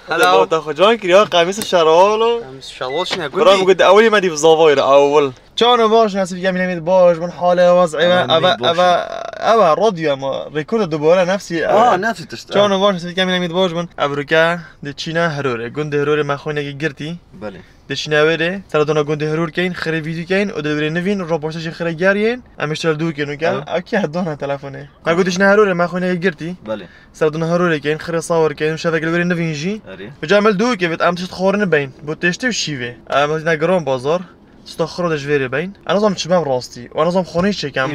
هلا تاخذ جون كريا قميص الشروال قميص الشروال شنو اقول برام قد اولي ما دي في زافاير اول كانوا باش ناس في ميد باش من حاله وضعي ابا راديو ما ريكورد دوباره نفسي نفسي تشتغل كانوا باش ناس في ميد باش من ابروكا دتشينا هروري گوند هروري ما خونه گرتي بله دشنا وره سردونا گوند هرور کین خری ویدیو کین و دبر نوین راپورتاج خری گارین امشتر دو کینو کال اکی هدونا تلفونه ما گوند دشنا هرور ما خونه گرتي بله سردونا هرور کین خری صور کین شبکه دبر نوین جی بجامل دو که ام تشت خورن بین بو تشت شیوه اما نگران بازار استخرج دجويري باين انا نظام شباب راستي وانا نظام خوني شكام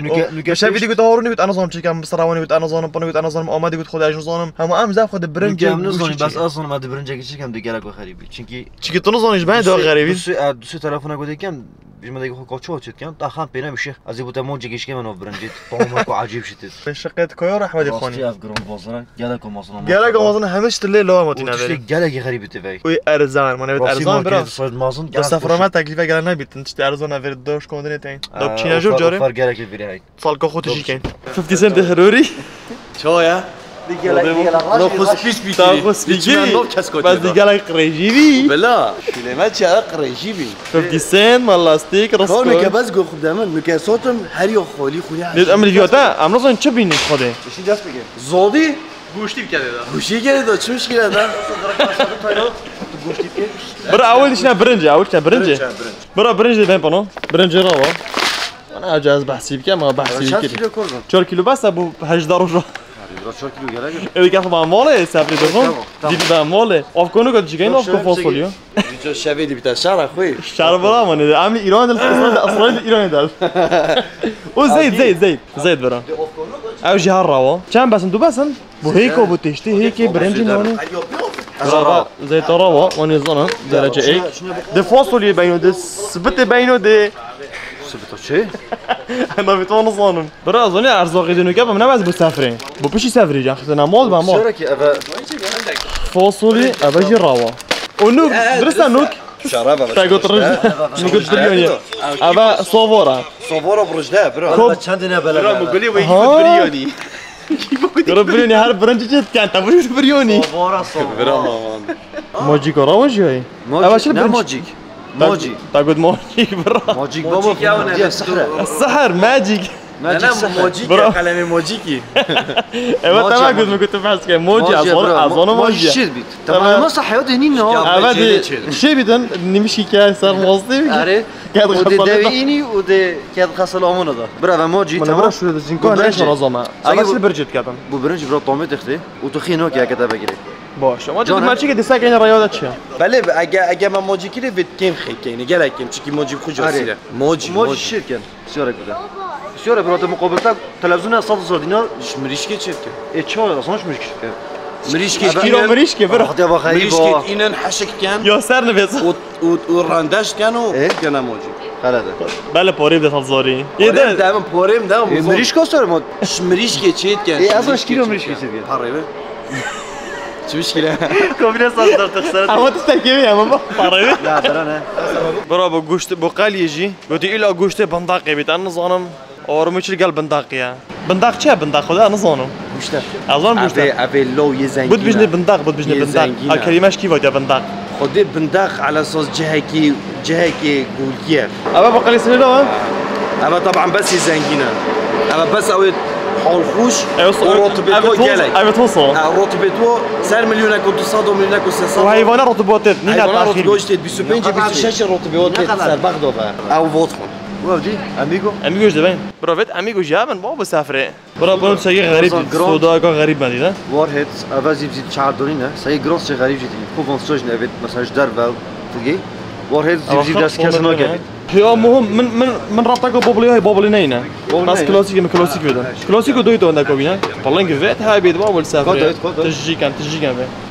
مش فيديو قلت هورني قلت انا نظام شكام بصراوني قلت انا نظام بني قلت انا نظام امادي قلت خذ ايش نظام هم ام زاف خذ برنج بس اصلا ما برنج شكام ديگه لك خريبي چونكي تو نظامش باين دو غريبي دو تلفون قلت كم بيجي ديگه خو چو چت كم تا خام بينا میشه از بوتا موجگش که منو برنجت طعمك عجيب شتت شقيت كوير احمد خوني راستي افغرام بازار گلکو مازن گلکو همش تلي لو ماتينا بيري گلک غريبه تبي وي ارزان ما نبت ارزان برا مازن سفرامات تكلفه گل نبيت انت ارزان افر دوش كوندني تاين دوب چينا جوب جاره فرق گلک البيري هاي فالكو خو تجي كاين 50 سنت هروري شويه لو خسبيش بيجي بس دیگه لای قریجیبی بلا شلمت چرا قریجیبی 50 سنت مالا استیک راسکو میگه بس گو خوب دامن میگه صوتم هر یا خالی دید عملیاتا امروز چه بینید خوده چی دست بگیر زودی گوشتی کرده گوشتی کرده چه مشکلی داره برا اولش نه برنج برا برنج بین پانو برنج راوا انا اجاز بحثی بکنم ما بحثی بکنم 4 کیلو بس ابو 18 روز 4 کیلو گلک ای که با ماله سفری دارم دید با ماله افغانو که چیکار ناف که فاصلیو جو شویدی بیت شهر خوی شهر برا من عامل ایران اصلا ایران دل و زید برا او جهر روا چند بسن دو بسن بو هيك وبو تشتي هيك برنج نوني زي تراوا ونظام درجه ايه ده فاصل بينه ده ثبت بينه ده ثبت چه انا بتوان صانم برا اظني ارزاقي دنو كاب من باز بسافرين بو بيشي سافري جا خدنا مول با مول شركي ابا فاصلي ابا جي روا ونوك درسنا نوك شرابه تاقو ترج نوك بريوني ابا صوفورا برجده برا چندنا بلا برا بقولي ويجي بريوني بريوني هر برنج جت كان تبوش بريوني برا مامان ماجيك راوش هاي ابا شنو ماجيك ماجيك تاقول ماجيك برا ماجيك بابا دي السحر ماجيك انا موجيك قلمي موجيكي ايوه تمام كنت بحث كده موجي اظن موجي شيت بيت طبعا ما صح يود هني نو ابدا شي بدن نمشي كده صار موظف اري ودي داويني ودي كاد خاصه الامونه ده برا موجي تمام شو ده زينكون ايش رزمه اصل برجت كده بو برنج برا طعمه تخدي وتخينو كده كده بقري باشه ما جد ماشي كده ساكن رياضه چه بله اگه ما موجي كده بيت كيم خيكيني گلكيم چكي موجي خوجاسيله موجي شركه سيارك بده سياره برات مقابلتا تلفزيون 100 دينار مريشكي چركه اي چهار اصلا مريشكي مريشكي برا خدي با خايب مريشكي اینن حشك كان يا سر نفس و رانداش كانوا كان موجي خلاص بله پوری ده تزاری یه دام پوریم دام مريشكو صار مود مريشكي چيت كان اي اصلا شكيلو مريشكي سيدي حريبه چه مشكله كوبري صار دار تخسرت اما تستكيمي يا ماما حريبه لا برا برا بو گوشت بو قال يجي قلت الا گوشت بنداقي بيت انا ظانم اورمچ قال بنداقيه بنداق چه بنداق خدا انا ظانم گوشت اظن گوشت ابي لو يزنجي بود بجني بنداق الكلمه كيف ودي بنداق خدي بنداق على صوص جهكي قولكيه ابا بقى لي له ابا طبعا بس يزنجينا ابا بس اوي حول خوش ورطبتو جالك ابي توصل رطبتو سال مليونك و 200 مليونك و 300 وهيفانا رطبوتت نينا تاخير جوجت 25 رطبوتت سال باخدو او فوتفون وافدي اميغو زبين بروفيت اميغو جابن بابا سافر برا شيء غريب سودا غريب ما دي وارهيد افازي بزيد شعر دورينا سي جروس شيء غريب جدي كوفون سوج نبت مثلا دربل تلقي وارهيد زيد داس كاسنو جابت هي مهم من رابطه بوبلي هاي بوبلي نينا ناس كلاسيك من كلاسيك بدن كلاسيكو دويتو عندك وبينا والله فيت هاي بيد بابا سافر تجي كان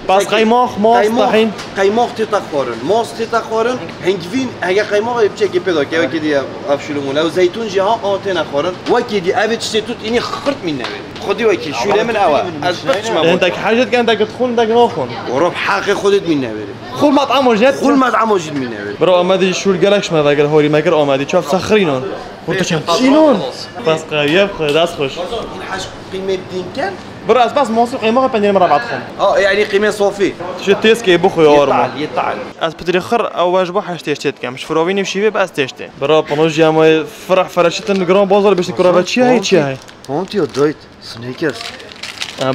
بس قيماق ماس طحين قيماق تتخورن ماس تتخورن هنگوين هيا قيماق بچكي پیدا که كدي افشلمون او زيتون جها آتن خورن وكدي ابيت شتوت اني خرط من نبي خدي وكي شوله من اول از بچ ما انت حاجه كان انت تدخل انت ناخون ورب حق خودت من نبي خل مطعم وجد خل مطعم وجد من نبي برو امدي شو الجلاكش ما ذاك هوري ماكر امدي شوف سخرينون وانت شنو شيلون بس قريب داس خوش این حاج قيمه بدين كان برا بس موسيقى قيمة بندير مرة بعضهم يعني قيمه صوفي شو تيسكي بخو يا ورما يطعن از پدری خر اواج با هشت اشتت کم شفراوی نمیشی به از تشته برا پنوج یا فرح فرشتن گران بازار بهش کراوه چی هی چی هی فهمتي دايت سنيكرز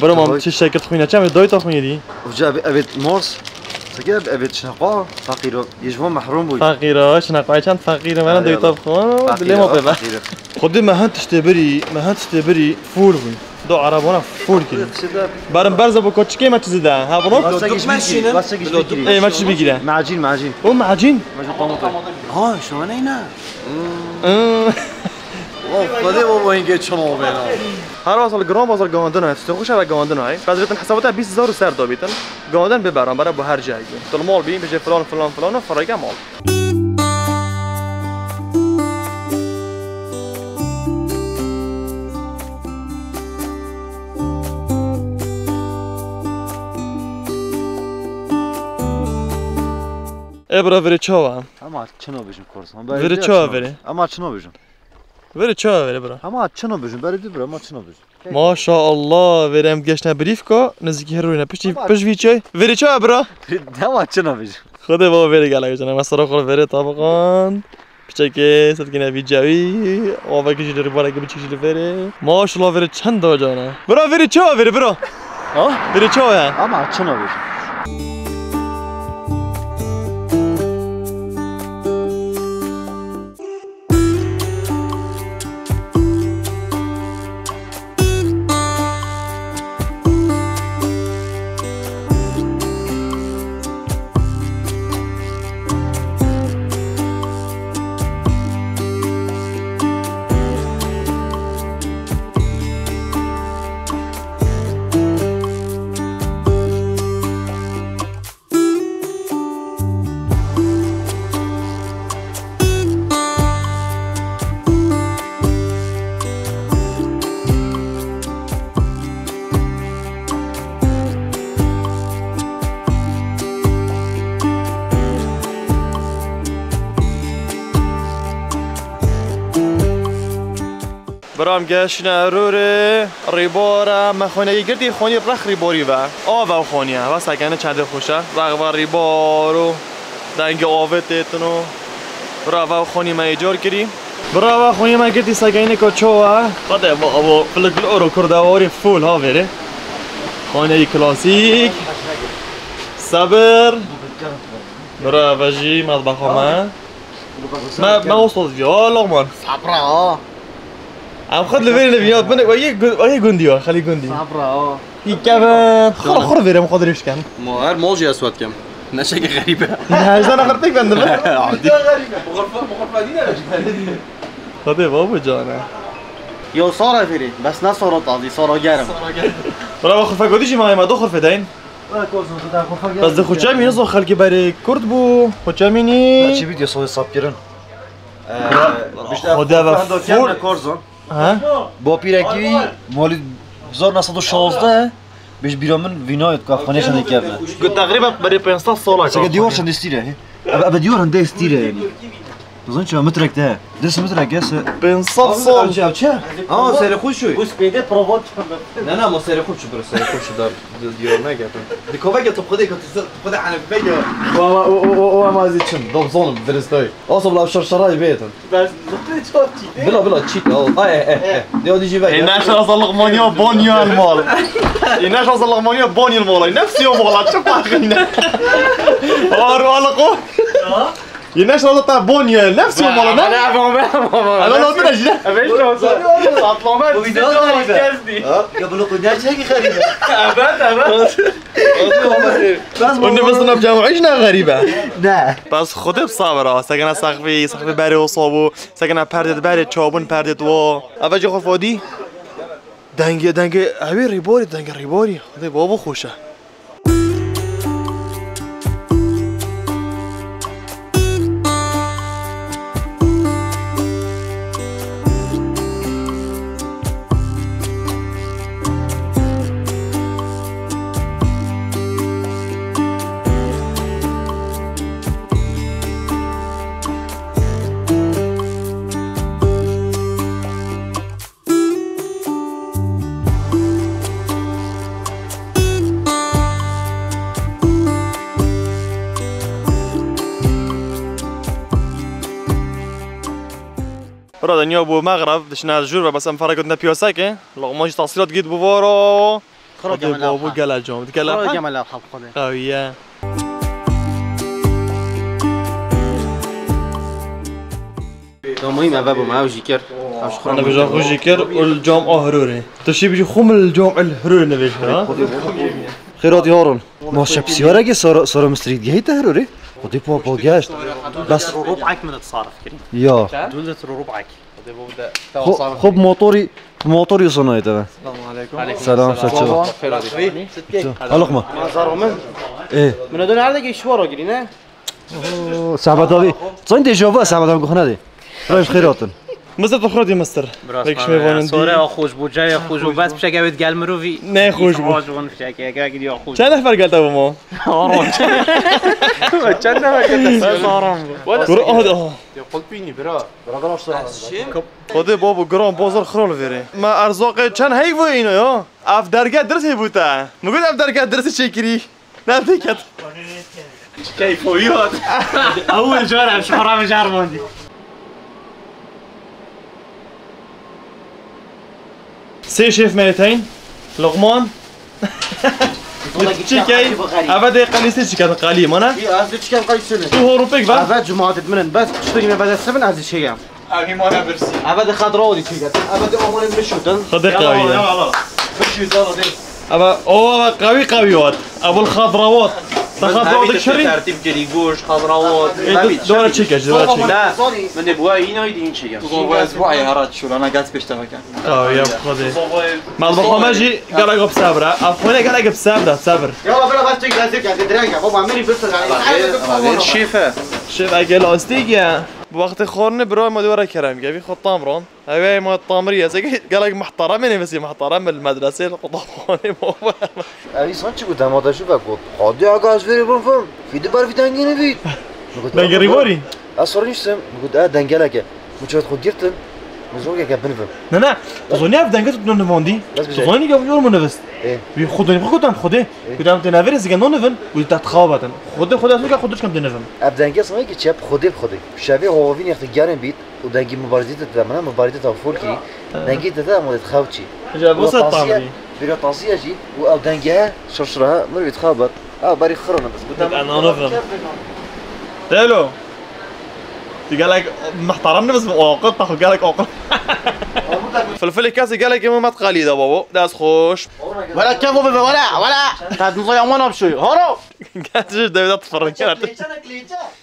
برا ما چه شرکت خوینه چه دای تا خوینه دی وجا ابيت مورس سكيب ابيت شنقا فقير يجوا محروم بوي فقیره شنقای چند فقیره من دای تا خون دلی ما ببا خودی ما هنت تشتبری فول بوی دو عربانه فول کردی برام برزه با کوچکی ما چیزی ده ها بنو ای ما چی بگیره معجين او معجین شو انا هنا خدا بابا اینگه چنو بینا هر واسه گران بازار گاندن هست تو خوش به گاندن های بعد بتن حسابات 20000 سر دو بیتن گاندن ببرم برای با هر جایی تو مال بیم بشه فلان فرایگه مال ابرا وری چاوا اما چنو بيجن كورسان وری چاوا وری اما چنو بيجن وری چاوا وری برا اما چنو بيجن بري برا ما چنو بيجن ما شاء الله ورم گشتن بریف کا نزدیکی هروینه پش ویچای وری چاوا برا اما چنو بيجن خدا بابا وری گله جنا مسرا خور وری طبقان پیچکه صدقینه ویجاوی آوا کشی داری بالا که بچیشی وری ما شاء الله وری چند دا جانا برا وری چاوا وری برا وری چاوا اما چنو بيجن برام گشنه روره ریبارا مخونه گردی خونی رخ ریباری و آوا خونیه و سکنه چند خوشه رغبا ریبارو دنگ آوتتنو برا خونی ما ایجار کردی برا خونی ما گردی سکنه کچوه خدا با فلکل اورو کردواری فول ها وره خونه کلاسیک صبر برا وجی مطبخ ما وصلت يا لغمان صبرا عم خذ له فين البياض منك وهي جندي خلي جندي صبرا هي كمان خر فيري ما قدرش كان ما هر موجي اسود كم نشاقة غريبة هاي انا غرتك بند عادي غرفة دينا خذي بابا جانا يو صار فيري بس نا صارت قاضي صار جرم ولا غرفة قديش معي ما دخل فدين بس ده خوچه مینه زو خلکی برای کرد بو خوچه مینی چی ویدیو سوی ساب کردن خدا و فول کارزان ها با پیرکی مالی 1916 بیش بیرامن وینایت که خانه شده کرده قلت تقريبا برای 500 سال چه دیوار شده استیره ابا دیوار هنده استیره یعنی بزن چه مترک ده دست مترک هست 500 سال چه سر خوش شوی بس پیده پروات نه ما سر خوب شو برو سر خوب شو دار دیار نگه دی کوبه تو خودی که تو خود عن بگه و ما زی چم دو زون درستای اصلا لا شرشرای بیتن بس بلا تشيت اه دي جي بقى اینش از لغمانیا بانیا المال اینش از لغمانیا بانیا المال نفسی و مال چه فرقی نه آرو علقو اینش از تا بانیا نفسی و مال نه انا لازم نجي قبل قداش هيك غريبه اون بس نبجمعيشنا غريبه نه بس خودت صبره سكن سقفي بري وصابو سكن پردت بري چابون پردت و اوجه خفادي دنگ اوي ريبوري دنگ ريبوري خدي بابا خوشه برا دنیا بو مغرب دشنا الجور بس ام فرق كنا بيوساك لغماش تصويرات جيت بوفورو خرج جمال بو قال جوم تكلم خرج جمال الحب خذ اويا مهم أبابو معاه وجيكر انا بجا خو جيكر والجوم هروري تشي بيجي خم الجوم الهروري نبيش ها خيرات يارون ما شاب سيارة جي صار مستريد جاي تهروري ودي بابا جاش بس ربعك من التصارف كريم يا دولة ربعك خب موتوري صناعي تمام السلام عليكم سلام سلام هلقمة ايه من هذول عندك ايشوارو كريم سعبداوي تصين دي جوابا سعبداوي خنا دي رايش خيراتن مستر تخرجي مستر هيك شوي فون صورة خوش بو جاي خوش بس بشكل قاعد قال مروفي نه خوش بو خوش بشكل قاعد يا خوش چند نفر قالت ابو ما چند نفر قالت صارم قلت بيني برا خود بابا گرام بازار خرال ویره ما ارزاق چند هیک و اینو یا اف درگاه درسی بوده مگود اف درگاه درسی چی کری نه دیگه كيفويات اول جرعه مش حرام جرباندي سه شيف ميتين لقمان تشيكي ابدا قليسه تشيكي قلي مانا هذا كان قايس سنه تو هوروبيك با هذا جماعه من بس تشتري من بعد 7 هذا الشيء اخي ما انا برسي هذا خضراء دي تيجي هذا اول مشوتن صدق قوي مشوت هذا ابا هو قوي وات ابو الخضروات تخضروات شري ترتيب كري جوش خضروات دورة تشيكي دورة تشيكي لا من ابواي هنا يدين شيء بابا اسبوعي هرات شو انا قاعد بشتغل كان يا خدي مطبخ ماجي قال لك بصبره اخونا قال لك بصبر يلا بلا بس تيجي قاعد تدرنجا بابا عمالي بس غير الشيفة شوف اقل استيجا بوقت خورن برو ما دوره كرم جابي خد طامرون هاي ما الطامريه قال لك محترمني بس محترم المدرسه القطافوني بابا ابي صنع قدام هذا شوف اقول قاضي اغاز فيري بنفهم في دبر في تانجيني في دنگري بوري اصلا نشتم قلت دنگلك مشوت خد جرتن مزوجك يا بنفهم نه تظني اف دنگت بدون نفوندي تظني قبل يوم منفست ايه بياخذني خدام خده قدام تنافر زي كانوا نفن وتتخابطن خد اسمك خدش كم تنفن ابدنگه اسمه که چپ خودی شبیه هواوین اختیارن بید و دنگی مبارزه تمام مبارزه تفول کی دنگی تدا مود تخاوچی جابوس الطامري بيرو طاسيه جي و دنگه شرشرها مر يتخابط بري خرنا بس قدام انا نفن تالو قال لك محترمني بس اوقات تاخذ قال لك اوقات فلفل كاسي قال لك ما تقاليد بابا داس خوش ولا كيفو ولا قاعد نضيع وانا بشوي هرو قاعد تجد تتفرج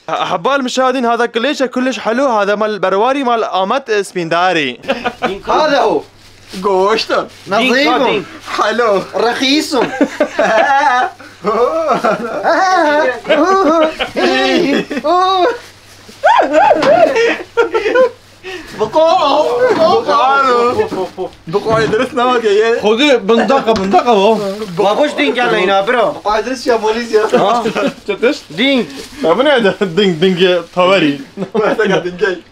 احباء المشاهدين هذا كلش حلو هذا مال البرواري مال امات سبينداري هذا هو قوشت نظيف حلو رخيص بقوا درسنا ما جاي خذي بندقه ما خوش دين قال هنا برو بقوا درس يا ماليزيا شفتش دين طب انا دينج طواري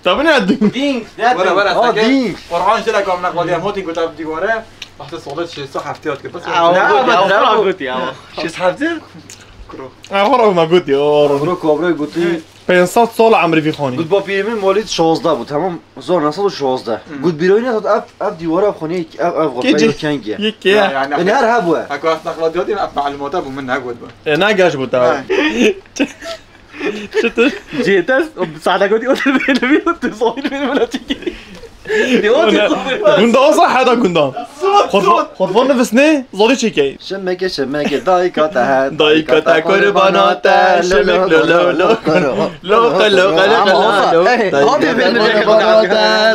طب انا دينج دين ولا دين فرعون شلا كم نقول يا موتين كنت بدي وراه رحت صليت شي صح حفتيات كنت بس لا قلت يا شي صحفتي هورو ما قلت يا برو قلت 500 سال عمري في خوني قلت با پیرمن مالید 16 بود تمام 1916 قلت بیرونی داد اف دیواره خونه اف غرفه کنگیه يكي یعنی هر هبوه اكو نقلات ديوتي معلومات ابو من نقود ناقاش بوتا شفتش جيتس وبساعدك قلت الفيلم تصوير الفيلم ولا تيجي قندان صح هذا قندان خذ فون نفسني زودي شيكي شمکه دایکاته دایکاته قرباناته شمک لو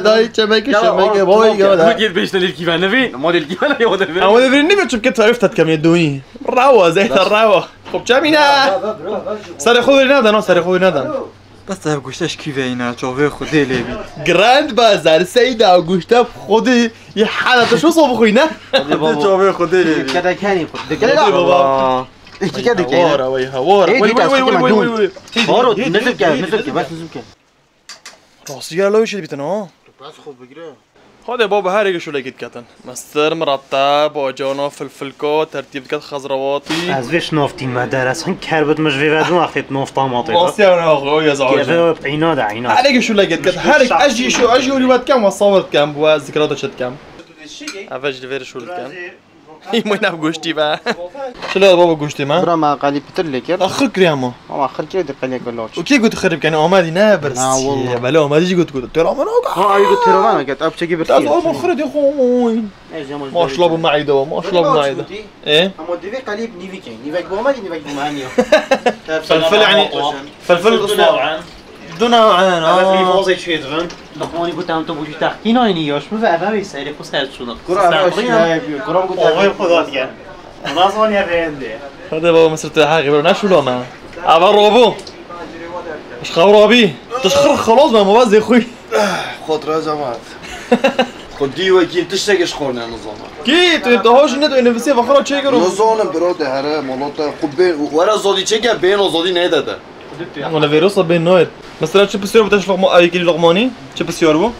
دای شمک بوي ما جيت بيش دليل كيف انا فين ما دليل كيف انا يا ولد انا ودرني بتشوف كيف عرفت كم يدوني راوا زيت الراوا خب جامينا سر خوي نادن سر خوي نادن بس هب گوشتش کی وینا جوه خودی لیبی جراند بازار سيدة وجوشتا خودي يا حالة شو صوب خوينا جوه خودی لیبی کده کنی خود كده بابا ایکی کده کنی ورا ويها ورا وي هارو نزل که بس نزل که راسي قال له ايش اللي بيتنا بس خوب بگیره خذ بابا هاري شو لقيت كاتن مستر مرتب واجانا فلفل كو ترتيب كات خضرواتي از ویش نافتی مدرس هن کربت مش ویدون وقتی نافتا ماطی واسي انا اخويا يا زعاج كيف عيناد عيناد هاري شو لقيت كات هاري اجي وليوات كم وصورت كم وذكريات شد كم افج لفير شو كم اي مو ناب گوشتی با شلون بابا گوشتی ما برا ما قالي بتر لك اخر كريمو ما اخر كده قال لك والله وكي قلت خرب كان اومادي نابرس لا والله. بلا ما تجي قلت ترى ما ها اي قلت له انا قلت ابتدي تعال بتر ما خرد يا اخوي ما اشرب معي دواء ما اشرب معي دواء ايه اما ديفي قالي نيفيكين نيفيك بوما نيفيك بومانيو فلفل يعني فلفل نوعا دون نوعان هذا في فوزي شوي دغن لقماني قلت أنت بوجي تحكي نايني ياش مفعبا بيسألي خو سهل شو كرة كرة غير خذات يعني نازون يا بيندي هذا بابا مسرت حاجه برنا شو لو ما ابا روبو ايش خرابي تشخر خلاص ما مباز يا اخوي خد رجمات خد دي وكيل تشتاقش خورنا نظام كي انت هوش ندو انفسي فخرا تشيكرو نظام براد هره مولات قبه ورا زودي تشيكا بين وزودي نيداده ولا فيروس بين نوير مثلا شو بسيور بتاش لقمه اي كيلو لقماني شو بسيور بو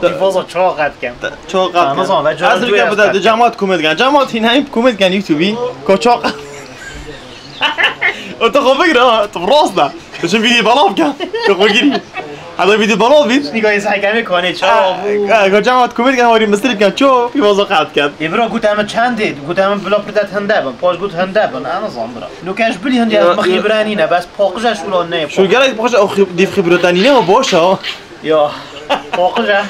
في فوزة شاقت كم شو قاعد نظام عزل كان بدا جامعات كوميد كان جامعات هنا كوميد كان يوتيوبي كوتشوق انت خو فكره براسنا شو فيديو بلاف كان تقولي هذا فيديو بلاف بيت نيجا يسحق كمي كوني شو جامعات كوميد كان هوري مستر كان شو في موضوع قاعد كان يبرا قلت أنا چندید قلت أنا بلا پردت هندابم باش قلت هندابم أنا زامبرا لو كاش بلي هندي از مخيبرانينا بس پاقجش ولا نه شو قالك بخش او ديف خبرتاني نه باشا يا پاقجه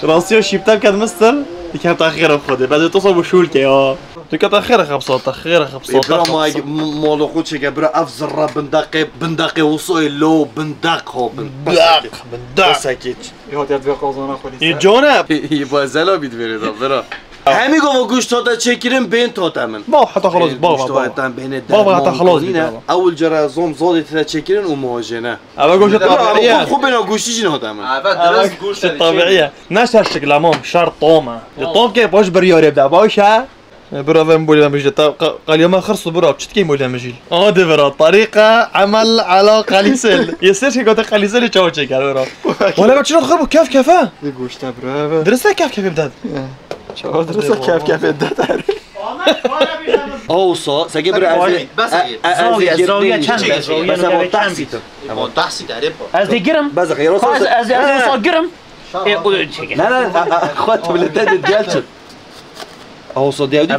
راسيو شيبتا كان مستر كان تاخير خده بعد توصل بشول كي كان تاخير خبصات تاخير خبصات برا ما مولو خود شيكا برا افزر بندقي وصوي لو بندق هو بندق بندق ساكيت يهات يد قازانا خودی جونب يبا زلا بيد بريدا برا همي گو گوش تا چکیرم بین تا تامن با حتى خلاص بابا بین بابا حتى خلاص اول جرا زوم زودی تا چکیرن و مواجنه ابا گوش طبيعيه خوب بنا گوشتی جن هاتامن درس گوش طبيعيه ناس هالشكل امام شرط طومه الطوم كيف باش بريار يبدا باشا برا فين بولي مجي قال يوم خرصوا برا بتشتكي مولا مجيل دي برا طريقه عمل على قليسل يصير شي قلت قليسل تشوتشي قال برا ولا بتشنو خربوا كيف كيفاه گوشت برا درسها كيف يبدا شو درس كيف يبدا تعرف اوصا ساجي برا بس زاوية چند زاوية بس ابو تحسيت ابو تحسي تعرف از دیگرم بس غير از صاگرم لا لا اخوات ولدت ديالت اوصا ديودي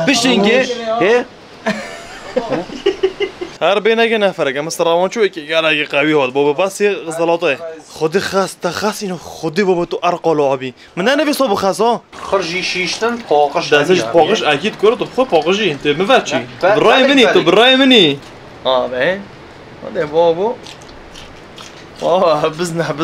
بيشتينجي هي هر بينك نفرق مستر روان شو قال لي قوي هذا بابا بس غزلاطه خدي خاص تخاص انه خدي بابا تو ارقى لعبي من انا بيصوب خاصه خرجي شيشتن پاقش دازش پاقش اكيد كره تو خود پاقشي انت مفاتشي بالراي مني تو بالراي مني باين هذا بابا حبزنا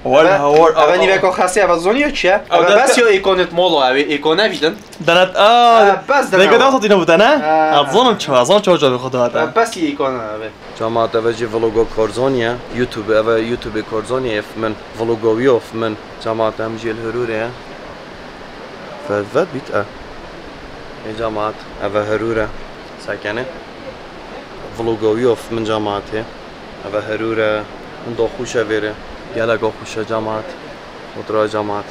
ولا هور اولي بك خاصي ابزونيو چه بس يو ايكونت مولو ابي ايكونا بيدن دنت بس دنت داخل تينا بتانا اظن شو جاب خد هذا بس ايكونا ابي جماعة اوجي فلوگو كورزونيا يوتيوب اوه يوتيوب كورزونيا من فلوگويو من جماعة امجي الهرورة فات بيت يا جماعة اوه هرورة ساكنة فلوگويو من جماعته اوه هرورة من دو خوشة ويره يلا جو خوشة جماعة وترى جماعة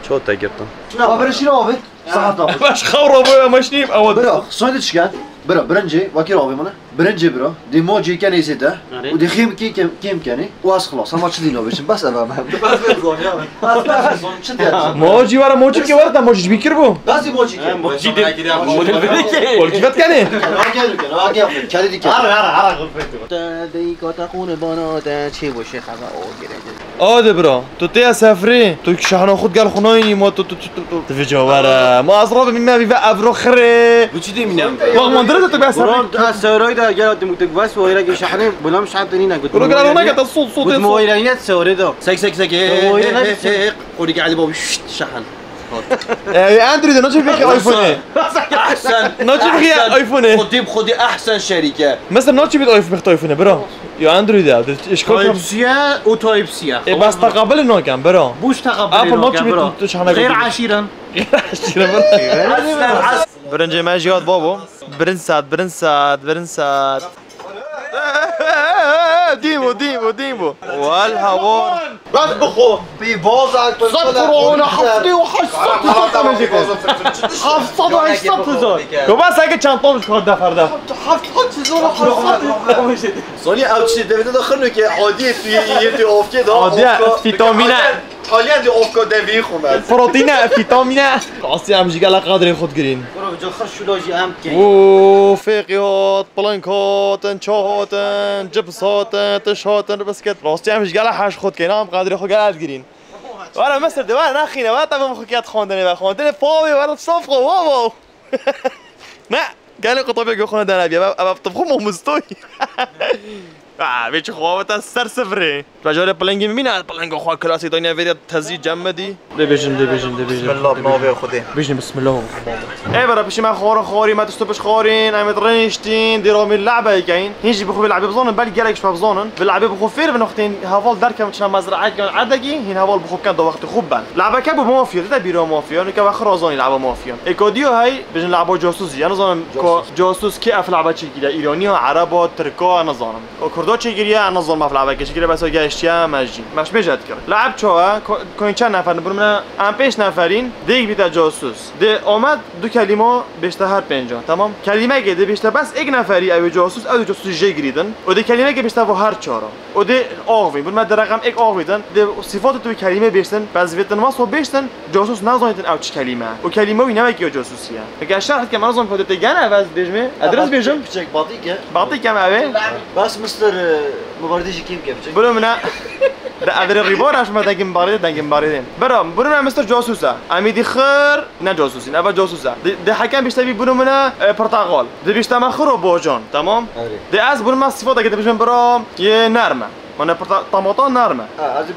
شو تجربتم؟ شنو برا شنو هذا؟ صحة باش خوروا ابويا مشنيب اول برا صايد شكان برا برنجي وكيل هذا منا برنجي برا دي موجي كان يزيده ودي خيم كيم كاني واس خلاص ما تشدينه بيش بس انا بس بزون يلا موجي ورا موجي كي ورا موجي بيكربو بس موجي كان موجي دي قول كيف كاني كان دي كان عرق غلفته ديكو تكون بنات شي وشي خبا او ده برا تو تي سافري تو شحنه خود قال خنايني ما تو في جوارا ما اصراب من ما بيبقى افرو خري وش دي منام رغم درجه تبع سافري السورايدا جالت متقبس ويراجع شحنه بلا مش حاطينينا قلت له قالوا هناك الصوت قلت مويرانيات سوريدا سك قولي علي بابا شحن يا اندرويد نوتش فيك ايفون احسن نوتش فيك ايفون خدي احسن شركه مثلا نوتش فيك ايفون برا يا اندرويد ايش تايب سي و تايب سي بس تقبل انه كان برا بوش تقبل ابل نوتش شحنه غير عشيرا برنجي ماجيات بابا برنسات ديمو والهوار بس بخو بی بازک بس صفر و حفظی و 800 تو بس اگه چند تا میشه کار دفرده 700 زونی او چی دویده داخل که عادیه توی یه آفکه دا عادیه فیتامینه حالیه دی آفکا دوی خونه پروتینه فیتامینه راستی همجی گله قدری خود گرین برو جا خشولاجی هم که اوه فیقیات بلنکاتن چاهاتن جبساتن تشاتن بسکت راستی همجی گله حش خود گرین هم قدری خود گله گرین وارا مستر دوار نخینه وارا تبا مخوکیت خواندنه و خواندنه فاوی وارا صفقه واو نه گله قطابی که خونه دنبیه اما طبخو مستوی بیچ خوابت سر سفره تجاری پلنگی میبینه پلنگ خواه کلاسی دنیا ویدیو تزیید جمدی ببیشن بسم الله بناوی خودی بيجني بسم الله ايه برا بشي ما خوري ما تستوبش خورين عم ترنشتين ديروا من اللعبه كاين يجي بخو بيلعب بظن بالي قالك شباب بظن بيلعب بخو فير من وقتين هافول دار كم تشنا مزرعه كان عدقي هنا هافول بخو كان دو وقت خوب بان لعبه كابو مافيا ده بيرو مافيا انا كوا خرازون يلعبوا مافيا ايكوديو هاي بيجن لعبوا جاسوسي انا ظن جاسوس كي في لعبه شي كده ايراني عرب تركا انا ظن كردو شي كده انا ظن ما في لعبه كده بس جاشيا ماجي مش بيجات كده لعب شو كوين چند نفر برمنا ام 5 نفرين دیگ بیت جاسوس ده آمد دو کلمه بیشتر هر پنجا تمام کلمه که ده بیشتر بس یک نفری او جاسوس او جاسوس جی گریدن و ده کلمه که بیشتر و هر چهارا و ده آقوی بود من در رقم یک آقویدن ده صفات تو کلمه بیشتن بعض ویتن واسه بیشتن جاسوس نزانیدن او چه کلمه و کلمه وی نمیگه جاسوسیه اگه شرط که من نزان کد تگن اول بیجمه ادرس بیجم بچک باطی که باطی کم اوه بس مستر مباردیشی کیم که بچک برو منه ده ادر ریبار اش ما دنگم باریدن برام برو من مستر جاسوسه امیدی خیر نه جاسوسی نه جاسوسه ده حکم بیشتر برو منه پرتقال ده بیشتر من خرو باجان تمام ده از برو من صفات اگه بجم برام یه نرمه من طماطم نرمه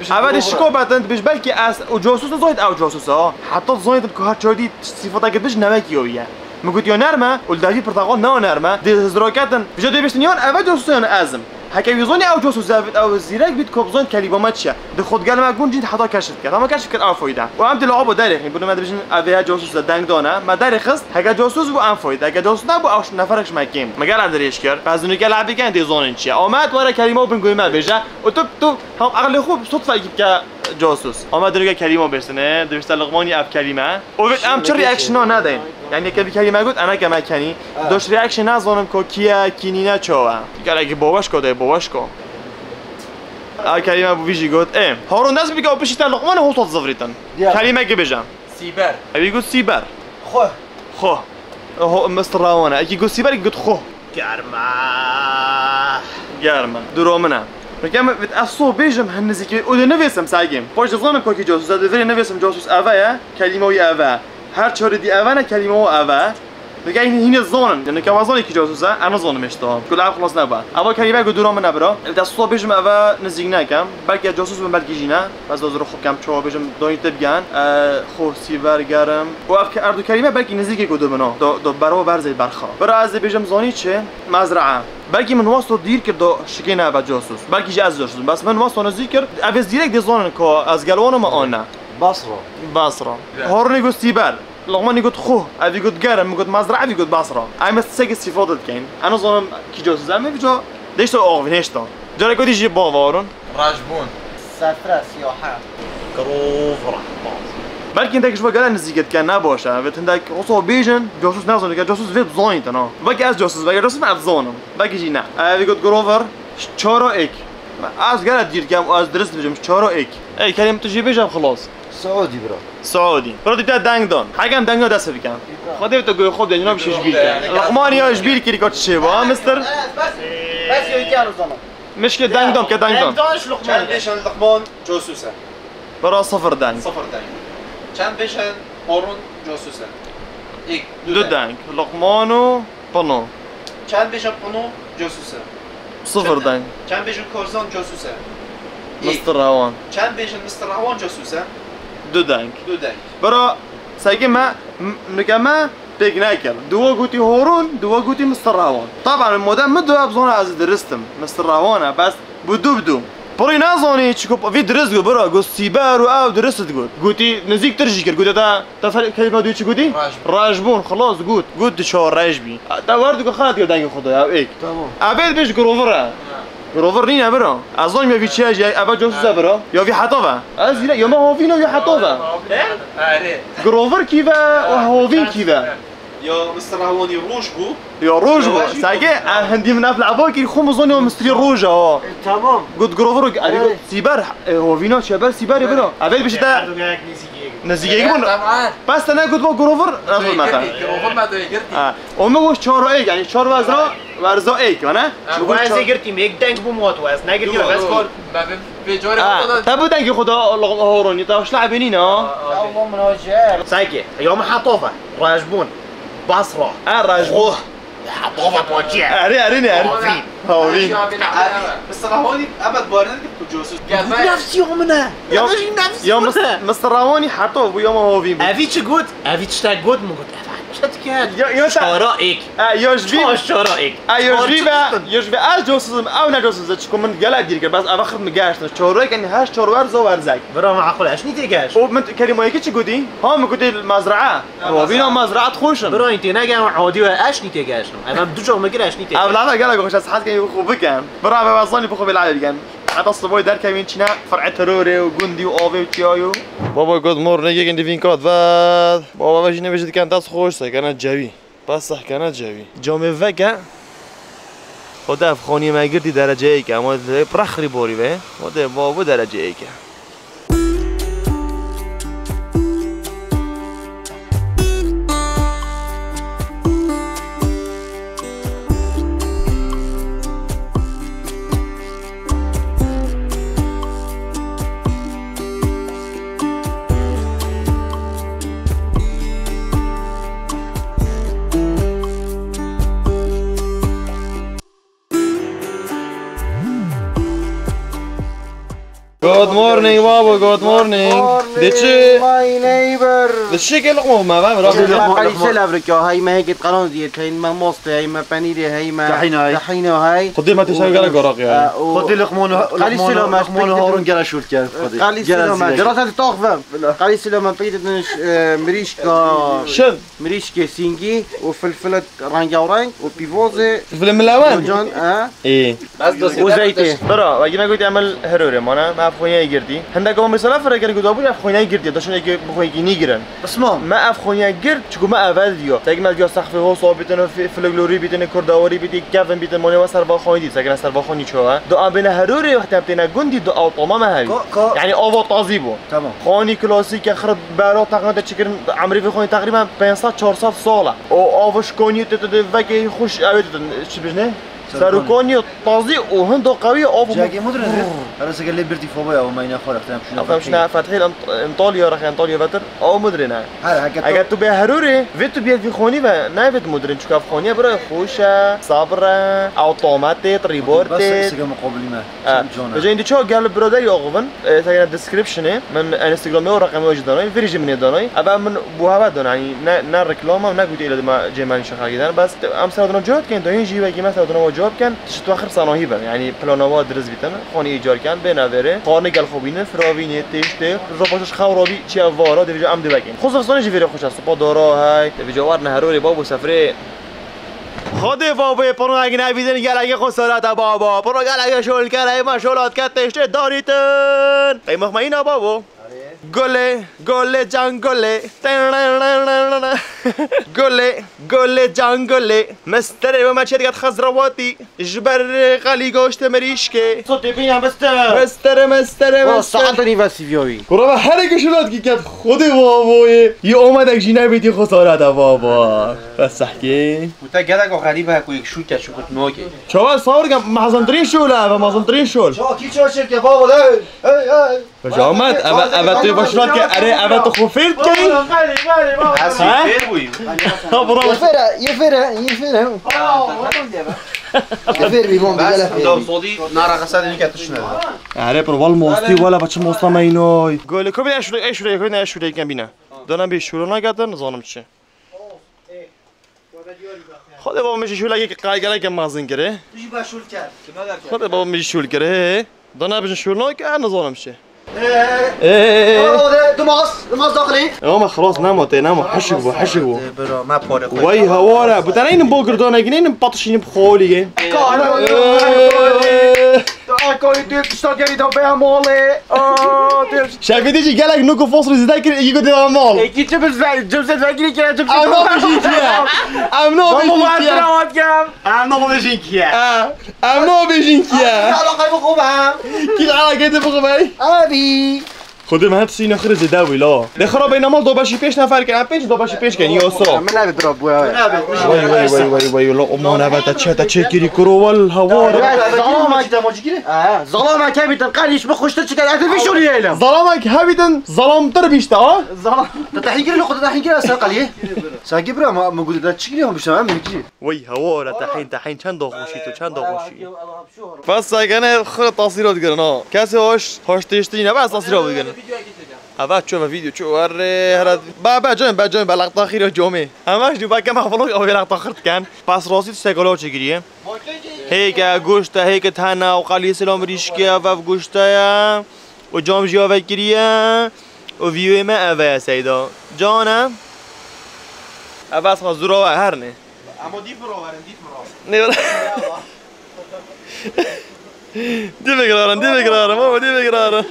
اول شکو بدن بیش بلکه از جاسوس نزاید او جاسوسه ها حتی زاید که هر چادی صفات اگه بج نمکیویه میگوت یا نرمه ول داوی پرتقال نه نرمه ده زراکتن بجا ده بیشتر اول جاسوس یا ازم هکه ویزونی او جاسوس زاوید او زیرک بید کبزون کلیبامت شه ده خودگل مگون جید حتی کشف کرد اما کشف کرد افایده و هم دلعابو دریخ بود من بجن اوه جاسوس دنگ دانه ما دریخست هکه جاسوس بو افایده هکه جاسوس نبو اوش نفرش مکیم مگر اندریش کرد بعض اونو گل عبی کن دیزون چیه آمد واره کلمه بنگوی من بجه و تو هم عقل خوب صدفه اگه که جاسوس آمد دنگه کلمه برسنه دوست لقمانی اف کلمه و بید ام چه ریاکشن ندین یعنی که کلمه گفت انا که مکنی دوش ریاکشن نزانم که کیه کینینه چوه گل اگه باوش کده باوش کو کلمه بو ویجی گفت هارون دست بگه بشیت لقمان هوت زفریتن کلمه که بجم سیبر ابي يقول سیبر خو هو مستر راونه اگه گفت سیبر گفت خو گرمه درومنه میگم اصلا بیجم هنزیکی اول نویسم سعیم باش زانم که جاسوس زده ولی نویسم جاسوس اوه کلمه وی اوه هر چهار دی اوه نه کلمه و اوه میگه این زانن یعنی که وزانی که جاسوسه انا زانم اشتام کل عقل خلاص نبود اول کلمه گو دورام نبرا اصلا بیجم اوه نزیک نکم بلکه جاسوس من بلکه جینا باز دازر خوب کم چهار بیجم دانیت بگن خو سیبر گرم و اف اردو کلمه بلکه نزیکی گودو منا دو برا برزی برخا برا از بیجم زانی چه مزرعه بلکه من واسطه دیر کرد شکینه با جاسوس بلکه جه از جاسوس بس من واسطه نزدیک کرد اوز دیرک دیزانن که از گلوانم آنه بصره هارونی گفت سیبر لقمانی گفت خو اوی گفت گرم میگفت مزرعه اوی گفت بصره اما سه صفاتت کین انا زانم کی جاسوس اما بجا دیش تو آقا نشتا جاری گفتی جی با وارون راجبون سفره سیاحه کروفر بلکه این تکش با گله نزدیکت کن نباشه و تندک اصلا بیجن جاسوس نزانه که جاسوس ویب زانیت نه بلکه از جاسوس من افزانم بلکه جی نه اوی گفت کروفر چهارا ایک از گله دیر کم از درست بجم چهارا ایک ای کلمه تو جی بجم خلاص سعودی برا سعودی برو دیتا دنگ دان حقم دنگ دست بکن خودت تو گوی خود دینا بشه اشبیل کن لقمان یا اشبیل کی کات چه با مستر بس یا یکی زمان مشکل دنگ دان که دنگ دان دانش لقمان چند بشن لقمان جاسوسه برا صفر دنگ صفر دنگ چند بشن هارون جاسوسه یک دو دنگ لقمان و پنو چند بشن پنو جاسوسه صفر دنگ چند بشن کارزان جاسوسه مستر روان چند بشن مستر روان جاسوسه دو دنگ برا سايقين ما بيك ناكل دوا قوتي هورون دوا قوتي مستر راوان طبعا المودم مدو ابزونا از درستم مستر راوانا بس بدو بري نازوني تشكو في درست قو برا قو سيبار او درست قوتي نزيك ترجي كر قوتي تا كلمه دو قوتي راجبون خلاص قوت دي شو راجبي تا ورد قو خالد دنگ خدا او ايك تمام عبيد بيش قروفرا گروور نینه برا از آن میوی چی هجی اول جاسوسه برا یا وی حطوه از دیره یا ما هاوینه یا حطوه آره گروور کیوه و هاوین کیوه یا مستر هوانی روش بو یا روج بو ساگه هندی من افل عباکی خو مزونی و مستری روجه ها تمام گود گروور سیبر هاوینا چبر سیبر برا اول بشه تا نزدیکی بون بس تا نگود با گروور نزود مثلا گروور ما دوی گرتی اما گوش 4 و 1 یعنی 4 وزرا ورزا 1 نه واسه گرتیم یک دنگ بو موت واس نگرتی بس کار به جوری خدا تبو دنگی خدا هورونی تاش لعبینین ها الله مناجر سايكي يوم حطوفه راجبون بصره راجبون حطوفه بوجيه اري هاوين مستر هوانی ابد بارن که جاسوس نفس يومنا يوم مستر رواني حطوه ويوم هاوين افيتش جود افيتش تا جود مو جود يا شرائك شرائك يجبي جاسوسم او نجاسوس تشكون من قلق دير بس اخر مقاش شوروي يعني هاش شورور زو ورزك برا معقول اش نيتيقاش ومن كلمه هيك تشي قدي ها مقدي المزرعه هاوين مزرعه خوشن برا انت نگم عادي اش نيتيقاش انا بدو جو مگر اش نيتيقاش او لا قالك وش حاسس كان خوب كان برا وصلني بخو بالعالم كان حتى الصبوي دار كمين چنا فرع تروري وجندي واوي وتيايو بابا جود مورنينگ يگن ديفين كات بعد بابا باش نوشت كان دست خوش كانت جوي بس صح كانت جوي جامع وكا خدا افغاني ما گردي درجه 1 اما برخري بوري به خدا بابا درجه 1 Good morning بابا good morning دچه ماي نيبر دچه که لقمه ما بابا قال سلافرك هاي ما هيك قانون ديت هاي ما موست هاي ما بانيري هاي ما طحينه هاي خدي ما تشان قال قراق يعني خدي لقمون هارون قال شو كان قال سلام دراسه توقف قال سلام بيدت مريشكا شن مريشكا سينجي وفلفله رانجاورانج وبيفوزي فيلم الاول جون ايه وزيتي برا واجي ما قلت اعمل هروري ما افغانيه يقردي هندك ما مثلا فرق قال ابو افغانيه يقردي داشون يجي بخوي نيجرن بس ما افغانيه قرد چكو ما اول ديو تاگه ديو سقف هو ثابتن فلگلوری بیتن کرداوری بیتی کافن بیتن مونی واسر با خونی ساگن سر با خونی چوه دو ابن هروري وقت بتنا گندي دو او تمام هاي يعني اوفو طازيبو تمام خوني كلاسيك خرد بالا تقنده چكرن عمري في خوني تقريبا 500 400 ساله او اوفش كوني تدفكي خوش اويتن چ بجنه ساروكوني طازي وهندو قوي اوفو جاكي مدرن انا سقال لي بيرتي فوبيا وما ينخرج فهم شنو فتحي انطاليا راح انطاليا فتر او مدرنا اگر تو به هروري فيتو بيت في خوني و نه فيت مدرن چكاف خوني برا خوشه صبر اوتوماتيك ريبورت بس سقال مقابل ما جا اندي چو قال برادر يوغبن ساگن ديسكريبشن من انستغرام و رقم وجداني فريج من داناي ابا من بوها بدون يعني نه ريكلاما نه قلت الى ما جيمان شخا جدان بس ام سادنا جوت كان تو هيجي باقي مثلا دنا جواب كان تشتو اخر صناهي بن يعني بلانوا درز بيتن خوني ايجار كان بنوره خانه قال خوبينه فراوينه تشته روباشش خورابي چي وارا دیجا ام دبکن خصوصا جی ویره خوش است با دارا های دیجا ور نهروری بابو سفره خود بابا پرو اگه نبیدن گل اگه خسارت بابا پرو گل اگه شول کرای ما شولات کت تشته داریتن ای مخماینا بابا گله جنگله گله جنگله مستر و مچریت خضرواتی جبر قلی گوشت مریشکه صوت ببینم مستر مستر ساعتني بس فيوي برا هر کی شلات کی کرد خود بابای یه اومدک جینه بیتی خسارت بابا بس احکی وتا گدک غریبه هکو یک شو که شوت نوگه چاوا صورگم محزنترین شوله و محزنترین شول کی چه شرکه بابا ای جامد اما توی باشلات که اره اما تو خوفیل کی حسیر بویم يفرق يفرق بيمون بس بقى دو صدي نارا قصد اینی که تشنه اره پر وال موستی ولا بچه موستا مینای گله کو بیا شوره شوره کو نه شوره کم بینه دارم به شوره نگردن نزانم چه خود بابا میشه شوله یک قایگره که مازن کره تجي بقى شو الكار خود بابا میشه شول کره دارم به شوله که نزانم چه دماغ داخلي ما خلاص نامو حشقوا برا ما بورق وای هواره بترین بوگردان اگه نیم پاتشین بخولیه اکوی تو اشتاد یاری دا به ماله شايفين تيجي قالك نوكو فوصل زدايكر يجي قد مال اکی چه بس جمسه فکری که جمسه ام نو بيجي كيا ام نو بيجي كيا ام نو بيجي كيا علاقه بخوبم كي علاقه بخوبي ابي خودم هات سینه خرز داوی لا دخرا بین مال دو باشی پیش نفر کن پیش دو باشی پیش کن یوسا من نبي ضرب وي وای لا امو نبات چه گیری کرو ول هوا ظلامه که بیتن قلیش بخوشتر چکر اکتر بیشوری ایلم ظلامك هابدا ظلام تر بيشتا اه تحين لو قد تحين كده ساق عليه ساقي برا ما موجود ده تشكيلي هم مش من كده وي هوا لا تحين چند خوشی تو چند خوشی بس اگه خود تصویرات گرنا کسی هاش تشتی نه بس تصویرات بگیرن اول تشوف فيديو شو وري هذا با جنب لقطه اخيره جومي هماش دو باكا ما فلوق او لقطه اخرت كان باس راسي سيكولوجي جريه هيك گوشت هيك تهنا وقالي سلام ريشكي و گوشتا يا وجام جيا وكريا وفيو ما ابا سيدا جانا اباس خزورا هرنه اما دیف مرا دي بقرارن ماما دي بقرارن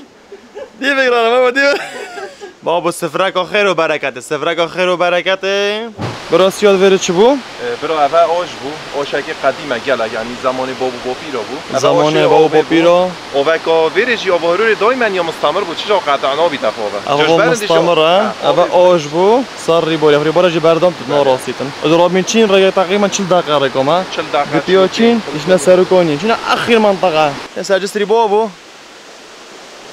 بابا سفرك خير وبركاته سفرك خير وبركاته براس یاد وره چه بو؟ برا اول آش بو آشکی قدیمه گله یعنی زمان بابو باپیرا بو زمان بابو باپیرا اوکا ویرجی آوارور دائما یا مستمر بود چرا قطعا بی تفاوت اول مستمره اول آش بو صار ریبولا جی بردم تو ناراسیتن ادرا من چین رگه تقریبا 40 دقیقه رقمه 40 دقیقه بیا چین ایشنا سرکونی چین اخیر منطقه سجستری بابو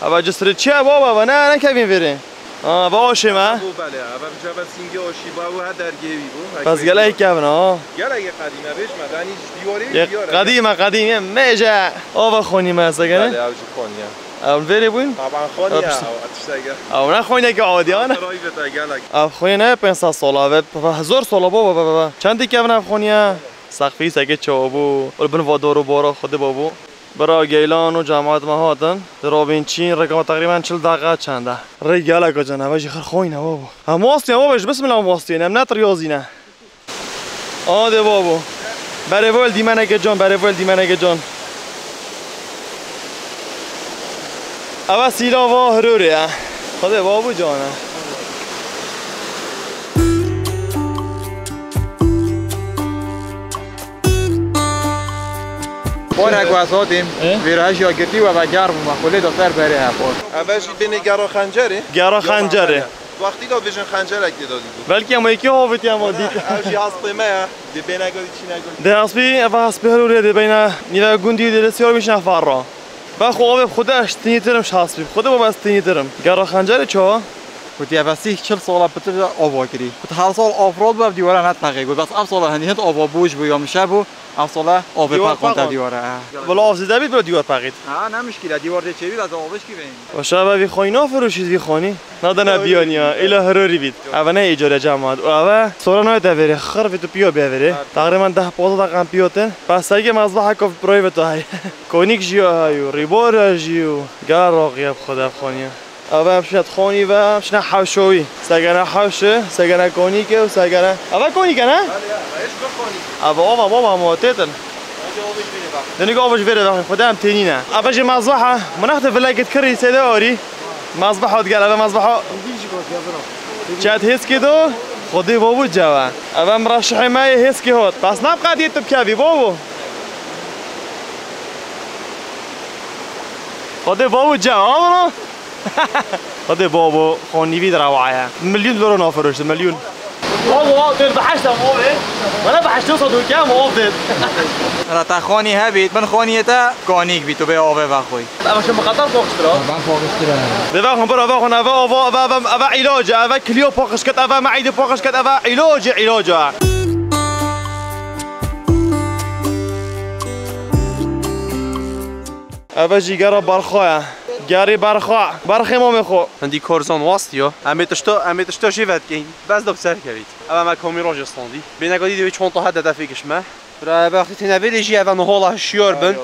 اول جسر چه بابا نه کبین وره باشه ما بله اول جبل سینگی آشی با و درگیری بو پس گله کبنا گله قدیمه بهش مدنی دیواری قدیمه میجا آوا خونی ما سگنه بله اوج خونیه اول وری بون طبعا خونیه اتشتاگه او نه خونی که عادیانه او خونی نه 500 ساله و 1000 ساله بابا چندی کبنا خونیه سقفی سگه چابو بن وادارو بارا خود بابو برای گیلان و جماعت مهاتن درابین چین رقم تقریبا 40 دقیقه چنده رجاله کجا نواجی خر خوینه بابا هم واسطه باباش بسم الله واسطه هم نت ریاضی نه آده بابا برای ولدی منگه جان اول سیلا و هروره خدا بابو جانه بار اگوازادیم ویرایش یا گردی و گرم مخوله دختر بره هپار اولش بین گرا خنجره وقتی دا ویژن خنجر اگه دادی بود بلکه اما یکی هاویتی هم دید اوشی هسپیمه دی بین اگادی چی نگوی ده هسپی اول هسپی هروره دی بین نیوه گوندی دی رسیار بیش نفر را با خواب خودش تینیترمش هسپی خود با بس تینیترم گرا خنجره چه؟ وقتی اول 40 سال بتر آوا کردی وقتی هر سال آفراد بود دیواره نتنقی بود بس ام سال هنیت آوا بوش بود یا میشه بود ام سال آب پاکون دیواره ولی آفزیده بید بود دیوار پاکید نمیشکیله دیواره چه بید از آبش کی بین و شب وی خوینا فروشید وی خانی ندانه بیانیا اله هروری بید اول نه ایجاد جماعت و اول سورا نه دوره خرف تو پیو بیاوره تقریبا 10 15 دقیقه پیوتن پس اگه مزبح کف پرایوت های کونیک جیو هایو ریبور جیو گاراقی خدا خانیه اول مشت خانی و مشنا حوشوی سگنا حوشه سگنا کونیکه و سگنا اول کونیکه نه اول بابا موتتن دنيك أوفش فيري بقى خدام تنينا أبجي مصباحة مناخذ في لايك تكري سيدا أوري مصباحة تقال أبا مصباحة شاد هيسكي دو خدي بابو جوا أبا مرشحي ماي هيسكي هوت بس نبقى ديت بكافي بابو خدي بابو جوا أمرو خدي بابو خوني في دروعية $1,000,000 نافروش $1,000,000 والله دير بحشت موبي ولا بحشت توصل كام موبي را تا خانی هبید من خانیتا کانیک بی تو به آوه و خوی اما شو مقدر فوقش ترى من فوقش ترى بباخن برا باخن افا علاج افا كليو فوقش كت افا معيد فوقش كت افا علاج افا جيگرا برخواه گری برخی ما میخو عندي كورزون واستيو اميتشتو جيفات كاين بس دو بسر كريت اما ما كاميرا جستاندي بينا قاعدين دي شونطه هذا دافيكش ما برا وقتی تنابيل يجي انا هولا شيور بن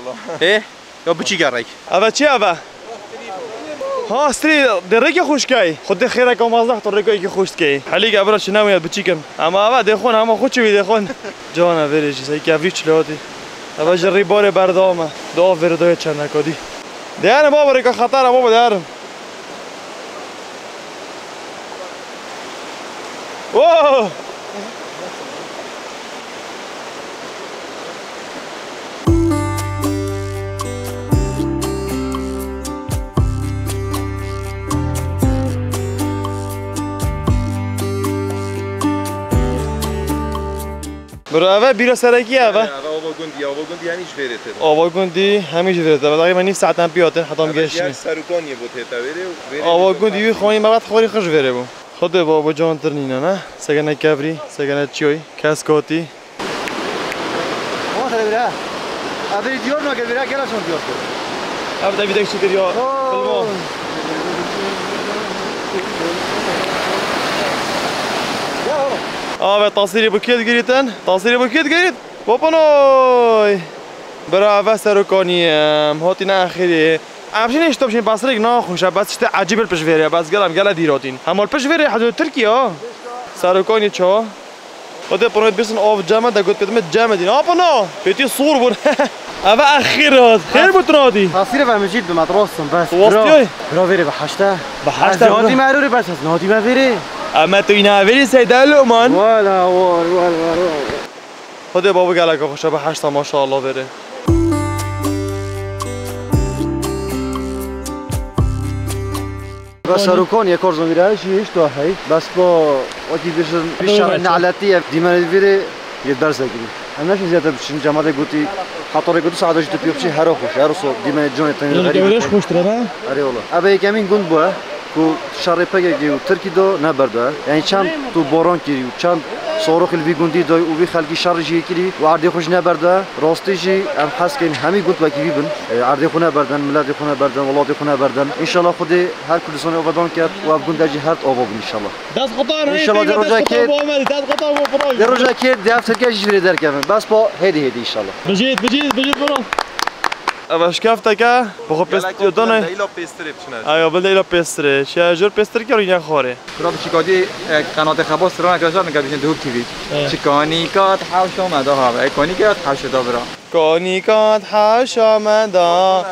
ايه يا بچي گرك اوا چی اوا ها استری درک خوشکی خود خیرک و مازدخ تو رکی خوشکی حالی که ابراش نمیاد بچیکم اما اوا دخون اما خود چی دخون جانا وریجی سای کاویچ لوتی اما جری بار بردامه دو وردای چند نکادی دیانه بابا ریکا خطره بابا دیارم اوه برو اول بیرا سرکی اول آواگوندی همیش ویرته آواگوندی همیش ویرته ولی من نیم ساعت هم بیاتن حتی هم گشت یک سرکانی بود هتا ویره آواگوندی وی خواهی مباد خوری خوش ویره بو خود بابا جان ترنینه نه سگنه کبری سگنه چیوی کسکاتی ما خیلی بیره اولی دیار نگه بیره گلشون دیار کرد ابدا ویدک شکر یا فیلمو آه تصویری بکیت گریتن تصویری بکیت گرید بابا نوی برا اول سرکانیم هاتی نه اخیری امشین اشتبشین بسرک نه خوشه بس اشته عجیب الپش ویره بس گلم گله دیراتین همال پش ویره حدود ترکیه سرکانی چا خود پرونت بیسن آف جمع دا گفت بدم جمع دین آپا نه بیتی صور بود اول اخیرات خیر بود نادی تصویر و مجید به مدرسم بس واسطی برا ویره به هشته نادی مروری بس از نادی ما ویره اما تو اینا ویری سیده لومان والا خود بابا گله که خوشه به 8 ماشاءالله بره بس سرکان یک کار زمیره چیش تو هی بس با وقتی بیش نعلتی دیمن ویره یه درس گیری همش زیاده بشین جماعت گوتی خاطر گوتی سعادت تو پیوچی هر خوش هر صبح دیمن جون تنگ غریب خوش تره آره والله ابا یکمین گوند بو کو شهر پگی و ترکی دو نبرده یعنی چند تو باران کی چند صاروخ الوی گوندی دای او بی خلقی شهر جی کی و عرض خوش نبرده راستی جی ام حس کین همین گوند وکی بن عرض خونه بردن ملت خونه بردن ولات خونه بردن ان شاء الله خود هر کردستان آبادان کرد و گوند جی هر آباد ان شاء الله دست خطار ان شاء الله درجه کی دست خطار بو پروژه درجه کی دفتر کی جوری در کردن بس با هدی ان شاء الله بجید برو اواش کافتا که بخو پست یادونه لیلا پیستری بچنه آیا بل لیلا پستره شجر پستر که روی خوره برای چیکادی قنات خباس رو نکردن نگه بیشتر دوب تیوی چیکانی کات حوش آمده ها و کانی کات حوش دا برا کانی کات حوش آمده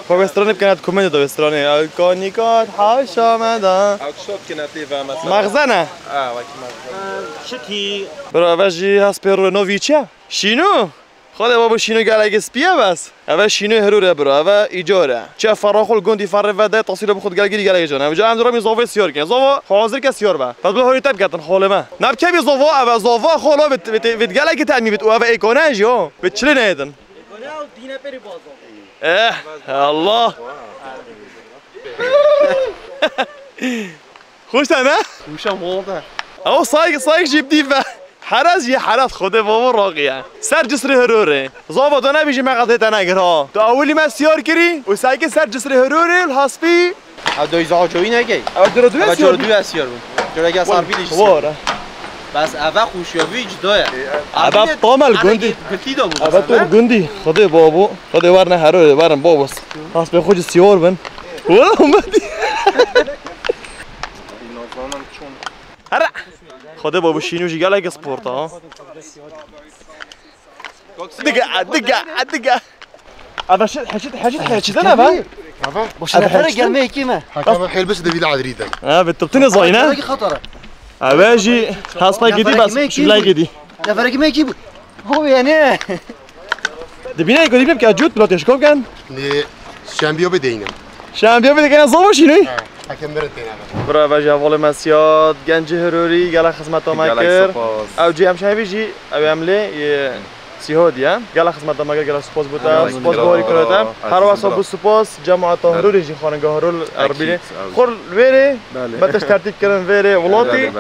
خب استرانه بکند کمد دو استرانه کانی کات حوش آمده اوکشوت کناتی و مثلا مغزنه وکی مغزنه شتی برو اواجی هست پر نویچه شینو خود بابا شینو گلگ سپیه بس اول شینو هروره برو اول ایجاره چه فراخل گوندی فر وده تصویر بخود گلگی گلگ جان اونجا هم دارم زاویه سیار کنه زاوا حاضر که سیار با بعد هوری تب کردن حال ما نب که زاوا اول زاوا خالا بت گلگ تعمی بت اول ایکونه جو بت چلی نیدن دینه پری بازو الله خوش نه خوشم والله او سایق جیب دیو حرز یه حرز خود بابا راقیه سر جسر هروره زاوا دو نبیجی مقاطع تنگر ها تو اولی من سیار کری و سایق سر جسر هروره الحسبی دوی زاجوی نگی اول درو دو اسیار بود جوری اگه سربیلش واره بس اول خوشیابی جدایه اول طامل گندی گفتی دو بود اول تو گندی خود بابا خود ورنه هروره ورن باباس حسب خود سیار بن ولا اومدی هره خود بابا شینو جی گلگ سپورت ها دقه اول حشد انا با باش نفر گرمه کیمه حكم حيل بس دبي العدريدك بتبتني زاينه خطره اواجي حاسبه جدي بس شغله جدي نفر کی کی هو یعنی دبينا يقول لي بك اجود بلوتش كوف كان ني شامبيو بدينا شامبيون بده كان زوم شنو حكم مرتين برا واجي اول مسياد گنج هروري گلا خدمت ماكر او جي هم شايفي جي او عمله سيهوديا گلا خدمت ماكر گلا سپاس بودا سپاس بوري كرتا هر واسه بو سپاس جماعت هروري جي خانگاه هرول اربيلي خور ويري بتش ترتيب كرن ويري ولاتي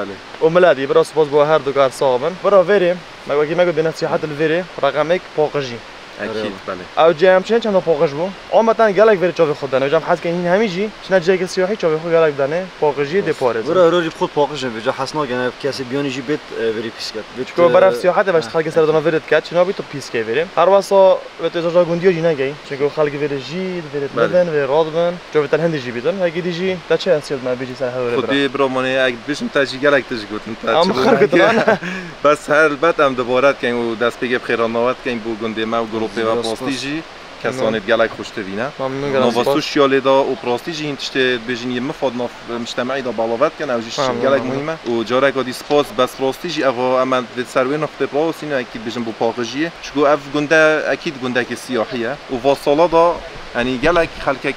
وملادي برا سپاس بو هر دو کار صابن برا ويري ما وقتی ما گفت نصيحت الويري رقمك باقجي اكيد بله او جام چند باقج بو آمدن گلک وری چاوی خود دانه جام حس که این همیجی چند جای سیاحی چاوی خود گلک دانه باقجی دپاره برا روزی خود باقج نمیشه حسنا کنه کسی بیانی جی بیت وری پیسکت چکو برای سیاحت باش خالق سر دانه ورد کرد چنا بی تو پیسکه وریم هر واسه به تو جا گوندیو جی نگی چکو خالق وری جی ورد بدن و رادبن جو بتن هندی جی بیدن هاگی دیجی تا چه اسیاد ما بیجی سر هوره برا خودی برو منی اگه بشم تاجی گلک تاجی گفتم ام خرقت بس هر البته هم دوباره که او دست بگه بخیرانوات که این بو گنده ما و اوروپی و پرستیجی کسانی گلک خوشته وینه ممنون نووا گرم سوشیال دا و پرستیجی این تشته بجنی مفاد ناف مجتمعی دا بالاوت کن اوجیش گلک مهمه و جاره کدی سپاس بس پرستیجی اوا اما سروی نقطه پروسین اکید بجن بو پاکجیه چگو اف گنده اکید گنده که سیاحیه و واسالا دا يعني جالك خلقك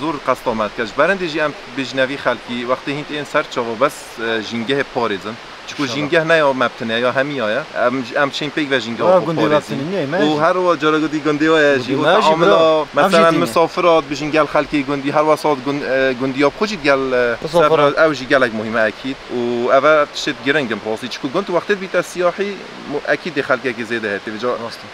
زور قصامات كاش برندي جي ام بجنبي خلقي وقت هينت ان سر چاو بس جينجه پاريزن چكو جينجه نه یا مبتنه یا هميايا ام چين بيك و جينجه و هر و جارگودي گندي جي تعامل مثلا مسافرات بجنجال خلقي گندي هر وسط گندي اب خوجي گال سفر او جي جالك مهمه اكيد و اول تشت گرنگم پروسي چكو گنت وقت بيت سياحي اكيد خلقك زياده هتي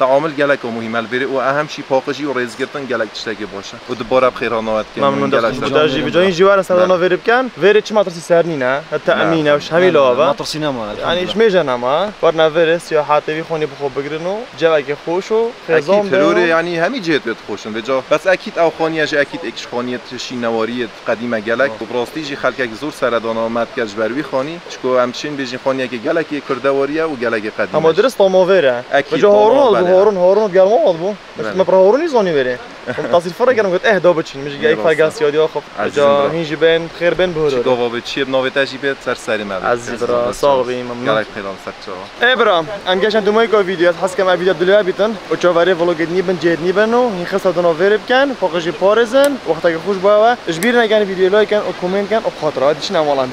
تعامل جالك مهمه البري و اهم شي پاقجي و ريز گرتن جالك تشتاگه باشه و دوباره بخير نوات كان ممنون داشتي بجاي جوار سردانا ويرب كان ويري چما ترسي سرنينا التامين وش همي لوابا يعني ايش ميجانا ما ورنا فيرس سياحات بيخوني بخو بگرنو جاك خوشو خزام اكيد تروري يعني همي جهت بيت خوشن بجا بس اكيد او خانيه جا اكيد اكش خانيه شینواری قدیمه گلک و براستیجی خلک زور سردانا مد کج بروی خانی چکو همچین بيجي خانيه که گلک کردواریه و گلک قدیمه اما درست طما ويره بجا هارون گرما بو بس ما برهاروني زوني ويره تصير فرق انا قلت اهدى بتشين مش جاي فرق سيادي واخف جا هيجي بين خير بين بهدور گاوا بچی نویتاجی بیت سر سری مد عزیز برا صاحبی ممنون گلک خیران سرچا اي برا ام گشن تو مايكو فيديو حس كما فيديو دلوا بيتن و چاواري فلوگ نيبن جيد نيبنو هي خاصه دنا ويرب كان فوقجي بارزن وقتك خوش باوا اجبيرنا كان فيديو لايك كان و كومنت كان و خاطرات شنو والله